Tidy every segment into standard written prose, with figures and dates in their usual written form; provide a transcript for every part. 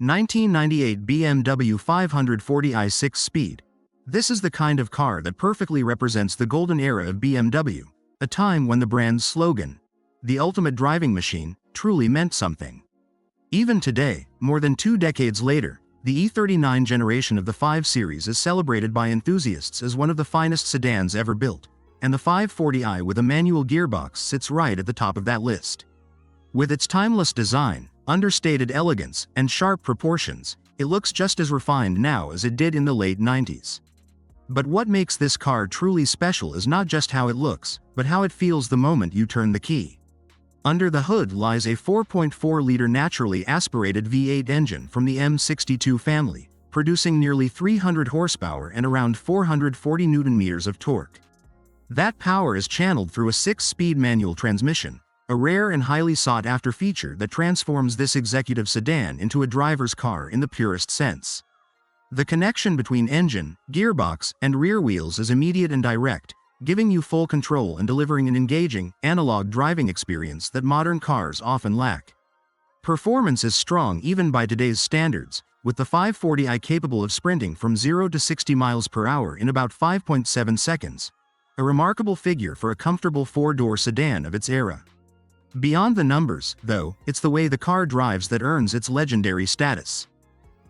1998 BMW 540i 6-speed. This is the kind of car that perfectly represents the golden era of BMW, a time when the brand's slogan, "The ultimate driving machine," truly meant something. Even today, more than 2 decades later, the E39 generation of the 5 Series is celebrated by enthusiasts as one of the finest sedans ever built, and the 540i with a manual gearbox sits right at the top of that list. With its timeless design, understated elegance, and sharp proportions, it looks just as refined now as it did in the late 90s. But what makes this car truly special is not just how it looks, but how it feels the moment you turn the key. Under the hood lies a 4.4-liter naturally aspirated V8 engine from the M62 family, producing nearly 300 horsepower and around 440 Nm of torque. That power is channeled through a 6-speed manual transmission, a rare and highly sought-after feature that transforms this executive sedan into a driver's car in the purest sense. The connection between engine, gearbox, and rear wheels is immediate and direct, giving you full control and delivering an engaging, analog driving experience that modern cars often lack. Performance is strong even by today's standards, with the 540i capable of sprinting from 0 to 60 miles per hour in about 5.7 seconds, a remarkable figure for a comfortable 4-door sedan of its era. Beyond the numbers, though, it's the way the car drives that earns its legendary status.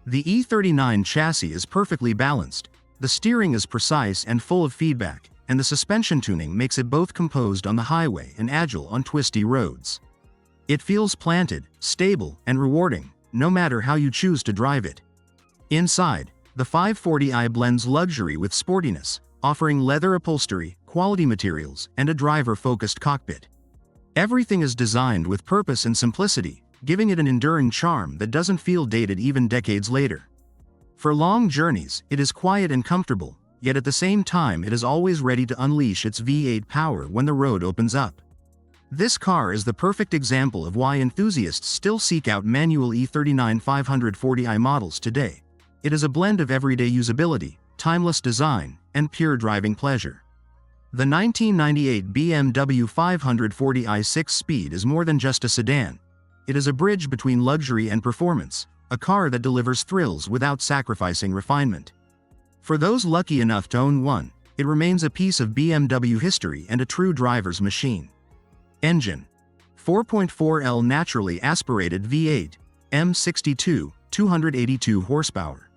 The E39 chassis is perfectly balanced, the steering is precise and full of feedback, and the suspension tuning makes it both composed on the highway and agile on twisty roads. It feels planted, stable, and rewarding, no matter how you choose to drive it. Inside, the 540i blends luxury with sportiness, offering leather upholstery, quality materials, and a driver-focused cockpit. Everything is designed with purpose and simplicity, giving it an enduring charm that doesn't feel dated even decades later. For long journeys, it is quiet and comfortable, yet at the same time it is always ready to unleash its V8 power when the road opens up. This car is the perfect example of why enthusiasts still seek out manual E39 540i models today. It is a blend of everyday usability, timeless design, and pure driving pleasure. The 1998 BMW 540i 6-speed is more than just a sedan. It is a bridge between luxury and performance, a car that delivers thrills without sacrificing refinement. For those lucky enough to own one, it remains a piece of BMW history and a true driver's machine. Engine: 4.4L naturally aspirated V8, M62, 282 horsepower.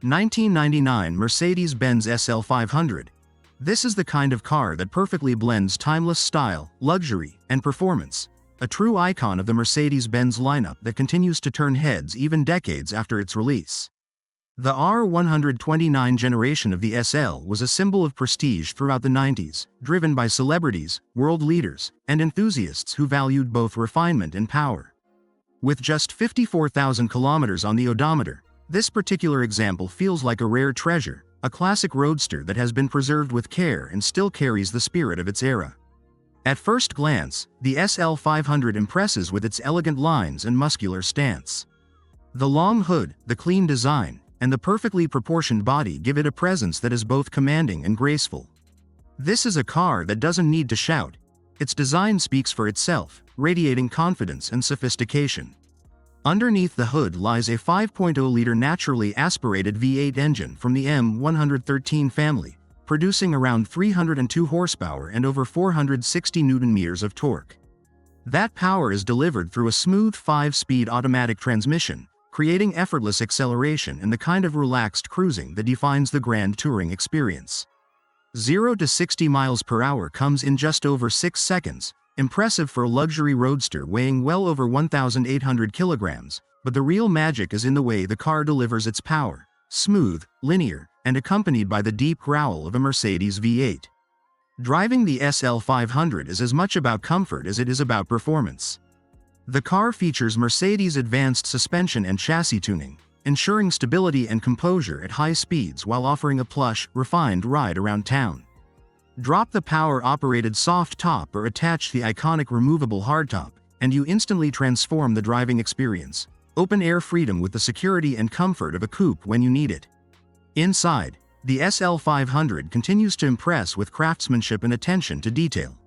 1999 Mercedes-Benz SL 500. This is the kind of car that perfectly blends timeless style, luxury, and performance, a true icon of the Mercedes-Benz lineup that continues to turn heads even decades after its release. The R129 generation of the SL was a symbol of prestige throughout the 90s, driven by celebrities, world leaders, and enthusiasts who valued both refinement and power. With just 54,000 kilometers on the odometer, this particular example feels like a rare treasure, a classic roadster that has been preserved with care and still carries the spirit of its era. At first glance, the SL 500 impresses with its elegant lines and muscular stance. The long hood, the clean design, and the perfectly proportioned body give it a presence that is both commanding and graceful. This is a car that doesn't need to shout. Its design speaks for itself, radiating confidence and sophistication. Underneath the hood lies a 5.0-liter naturally aspirated V8 engine from the M113 family, producing around 302 horsepower and over 460 Nm of torque. That power is delivered through a smooth 5-speed automatic transmission, creating effortless acceleration and the kind of relaxed cruising that defines the grand touring experience. 0 to 60 miles per hour comes in just over 6 seconds, impressive for a luxury roadster weighing well over 1,800 kilograms, but the real magic is in the way the car delivers its power, smooth, linear, and accompanied by the deep growl of a Mercedes V8. Driving the SL 500 is as much about comfort as it is about performance. The car features Mercedes' advanced suspension and chassis tuning, ensuring stability and composure at high speeds while offering a plush, refined ride around town. Drop the power-operated soft top or attach the iconic removable hardtop, and you instantly transform the driving experience. Open-air freedom with the security and comfort of a coupe when you need it. Inside, the SL 500 continues to impress with craftsmanship and attention to detail.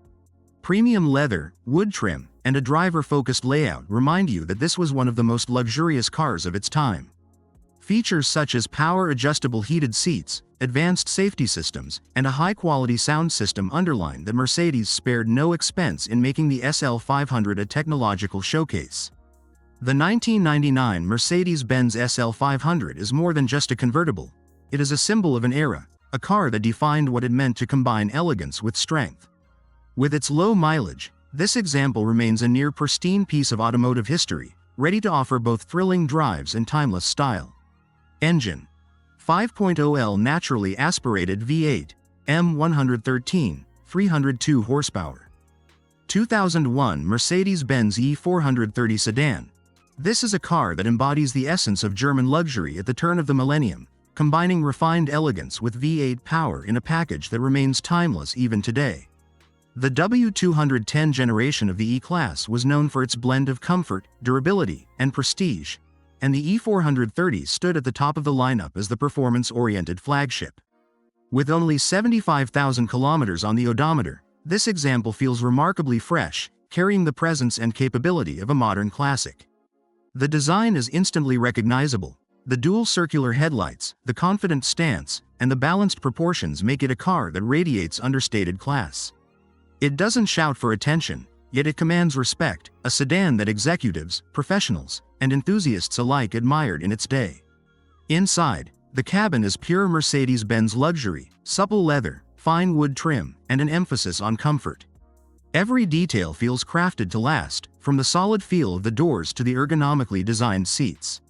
Premium leather, wood trim, and a driver-focused layout remind you that this was one of the most luxurious cars of its time. Features such as power-adjustable heated seats, advanced safety systems, and a high-quality sound system underline that Mercedes spared no expense in making the SL500 a technological showcase. The 1999 Mercedes-Benz SL500 is more than just a convertible. It is a symbol of an era, a car that defined what it meant to combine elegance with strength. With its low mileage, this example remains a near-pristine piece of automotive history, ready to offer both thrilling drives and timeless style. Engine: 5.0L naturally aspirated V8, M113, 302 horsepower. 2001 Mercedes-Benz E430 sedan. This is a car that embodies the essence of German luxury at the turn of the millennium, combining refined elegance with V8 power in a package that remains timeless even today. The W210 generation of the E-Class was known for its blend of comfort, durability, and prestige, and the E430 stood at the top of the lineup as the performance-oriented flagship. With only 75,000 kilometers on the odometer, this example feels remarkably fresh, carrying the presence and capability of a modern classic. The design is instantly recognizable. The dual circular headlights, the confident stance, and the balanced proportions make it a car that radiates understated class. It doesn't shout for attention, yet it commands respect, a sedan that executives, professionals, and enthusiasts alike admired in its day. Inside, the cabin is pure Mercedes-Benz luxury, supple leather, fine wood trim, and an emphasis on comfort. Every detail feels crafted to last, from the solid feel of the doors to the ergonomically designed seats.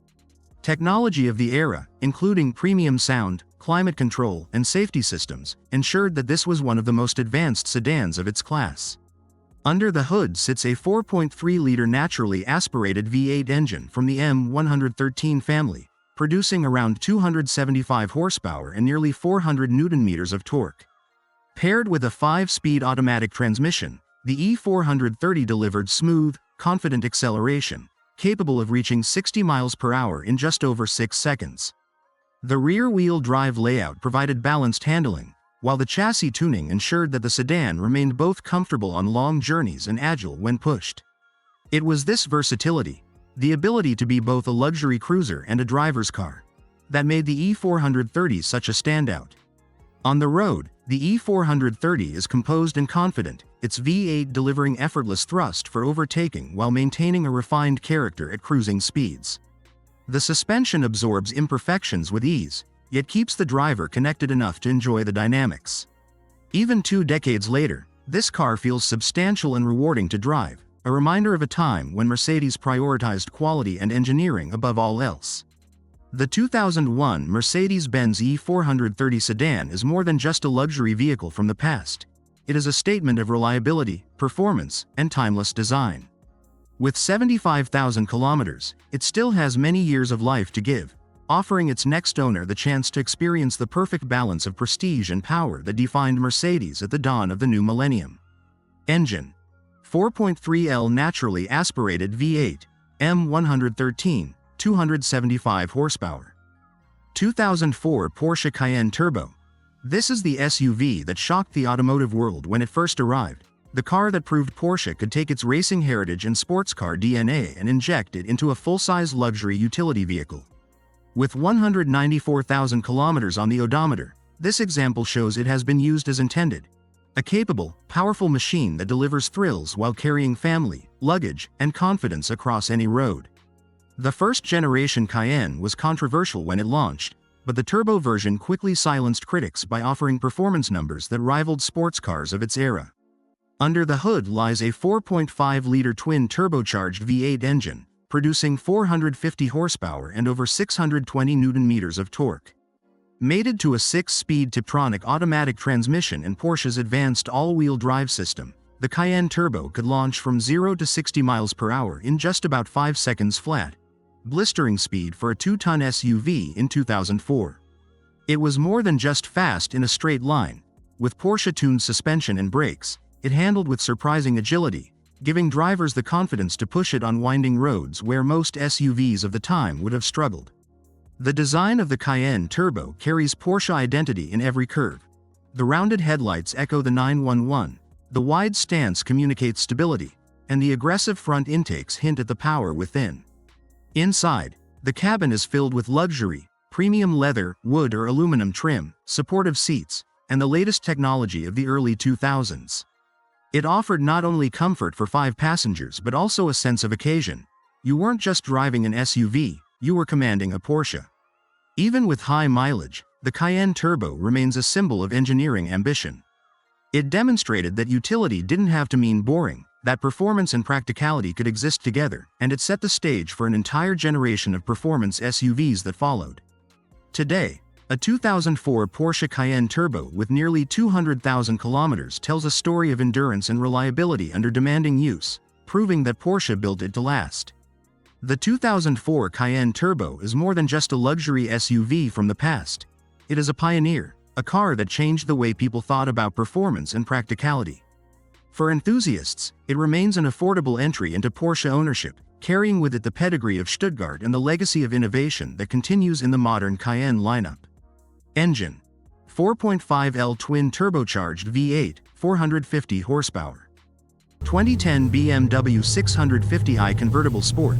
Technology of the era, including premium sound, climate control, and safety systems, ensured that this was one of the most advanced sedans of its class. Under the hood sits a 4.3-liter naturally aspirated V8 engine from the M113 family, producing around 275 horsepower and nearly 400 Nm of torque. Paired with a 5-speed automatic transmission, the E430 delivered smooth, confident acceleration, capable of reaching 60 miles per hour in just over 6 seconds. The rear-wheel drive layout provided balanced handling, while the chassis tuning ensured that the sedan remained both comfortable on long journeys and agile when pushed. It was this versatility, the ability to be both a luxury cruiser and a driver's car, that made the E430 such a standout. On the road, the E430 is composed and confident, its V8 delivering effortless thrust for overtaking while maintaining a refined character at cruising speeds. The suspension absorbs imperfections with ease, yet keeps the driver connected enough to enjoy the dynamics. Even 2 decades later, this car feels substantial and rewarding to drive, a reminder of a time when Mercedes prioritized quality and engineering above all else. The 2001 Mercedes-Benz E430 sedan is more than just a luxury vehicle from the past. It is a statement of reliability, performance, and timeless design. With 75,000 kilometers, it still has many years of life to give, offering its next owner the chance to experience the perfect balance of prestige and power that defined Mercedes at the dawn of the new millennium. Engine: 4.3L naturally aspirated V8, M113, 275 horsepower. 2004 Porsche Cayenne Turbo. This is the SUV that shocked the automotive world when it first arrived, the car that proved Porsche could take its racing heritage and sports car DNA and inject it into a full-size luxury utility vehicle. With 194,000 kilometers on the odometer, this example shows it has been used as intended. A capable, powerful machine that delivers thrills while carrying family, luggage, and confidence across any road. The first-generation Cayenne was controversial when it launched, but the turbo version quickly silenced critics by offering performance numbers that rivaled sports cars of its era. Under the hood lies a 4.5-liter twin-turbocharged V8 engine, producing 450 horsepower and over 620 Nm of torque. Mated to a 6-speed Tiptronic automatic transmission and Porsche's advanced all-wheel drive system, the Cayenne Turbo could launch from 0 to 60 miles per hour in just about 5 seconds flat, blistering speed for a 2-ton SUV in 2004. It was more than just fast in a straight line. With Porsche-tuned suspension and brakes, it handled with surprising agility, giving drivers the confidence to push it on winding roads where most SUVs of the time would have struggled. The design of the Cayenne Turbo carries Porsche identity in every curve. The rounded headlights echo the 911, the wide stance communicates stability, and the aggressive front intakes hint at the power within. Inside, the cabin is filled with luxury, premium leather, wood or aluminum trim, supportive seats, and the latest technology of the early 2000s. It offered not only comfort for 5 passengers but also a sense of occasion. You weren't just driving an SUV, you were commanding a Porsche. Even with high mileage, the Cayenne Turbo remains a symbol of engineering ambition. It demonstrated that utility didn't have to mean boring, that performance and practicality could exist together, and it set the stage for an entire generation of performance SUVs that followed. Today, a 2004 Porsche Cayenne Turbo with nearly 200,000 kilometers tells a story of endurance and reliability under demanding use, proving that Porsche built it to last. The 2004 Cayenne Turbo is more than just a luxury SUV from the past. It is a pioneer, a car that changed the way people thought about performance and practicality. For enthusiasts, it remains an affordable entry into Porsche ownership, carrying with it the pedigree of Stuttgart and the legacy of innovation that continues in the modern Cayenne lineup. Engine: 4.5L twin turbocharged V8, 450 horsepower. 2010 BMW 650i convertible sport.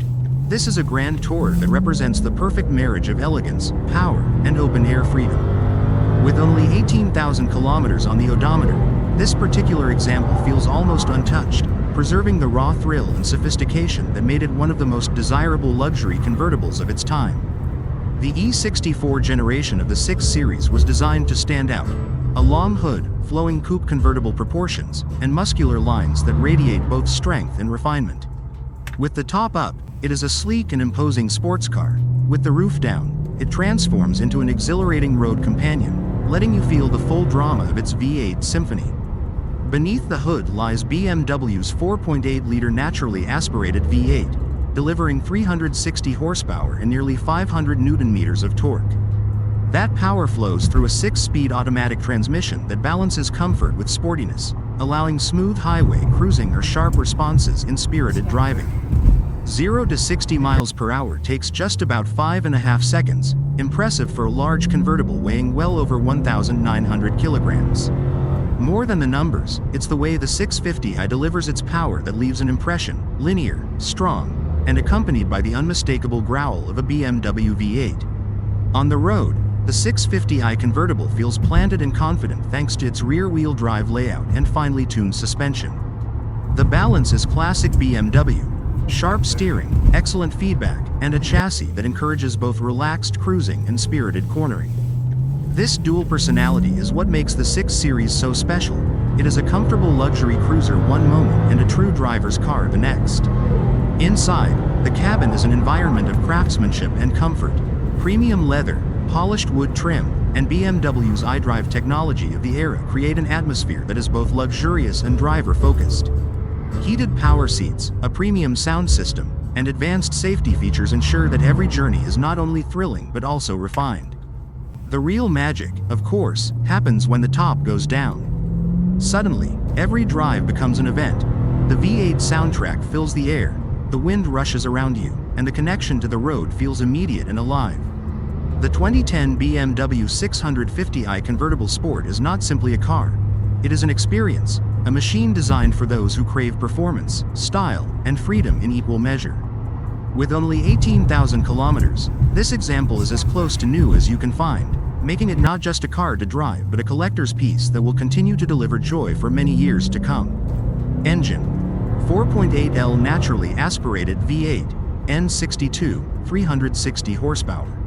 This is a grand tour that represents the perfect marriage of elegance, power, and open-air freedom. With only 18,000 kilometers on the odometer, this particular example feels almost untouched, preserving the raw thrill and sophistication that made it one of the most desirable luxury convertibles of its time. The E64 generation of the 6 Series was designed to stand out. A long hood, flowing coupe convertible proportions, and muscular lines that radiate both strength and refinement. With the top up, it is a sleek and imposing sports car. With the roof down, it transforms into an exhilarating road companion, letting you feel the full drama of its V8 symphony. Beneath the hood lies BMW's 4.8-liter naturally aspirated V8, delivering 360 horsepower and nearly 500 Nm of torque. That power flows through a 6-speed automatic transmission that balances comfort with sportiness, allowing smooth highway cruising or sharp responses in spirited driving. 0 to 60 miles per hour takes just about 5.5 seconds, impressive for a large convertible weighing well over 1,900 kilograms. More than the numbers, it's the way the 650i delivers its power that leaves an impression, linear, strong, and accompanied by the unmistakable growl of a BMW V8. On the road, the 650i convertible feels planted and confident thanks to its rear-wheel drive layout and finely tuned suspension. The balance is classic BMW. Sharp steering, excellent feedback, and a chassis that encourages both relaxed cruising and spirited cornering. This dual personality is what makes the 6 Series so special. It is a comfortable luxury cruiser one moment and a true driver's car the next. Inside, the cabin is an environment of craftsmanship and comfort. Premium leather, polished wood trim, and BMW's iDrive technology of the era create an atmosphere that is both luxurious and driver-focused. Heated power seats, a premium sound system, and advanced safety features ensure that every journey is not only thrilling but also refined. The real magic, of course, happens when the top goes down. Suddenly, every drive becomes an event. The V8 soundtrack fills the air, the wind rushes around you, and the connection to the road feels immediate and alive. The 2010 BMW 650i convertible sport is not simply a car. It is an experience, a machine designed for those who crave performance, style, and freedom in equal measure. With only 18,000 kilometers, this example is as close to new as you can find, making it not just a car to drive but a collector's piece that will continue to deliver joy for many years to come. Engine: 4.8L naturally aspirated V8, N62, 360 horsepower.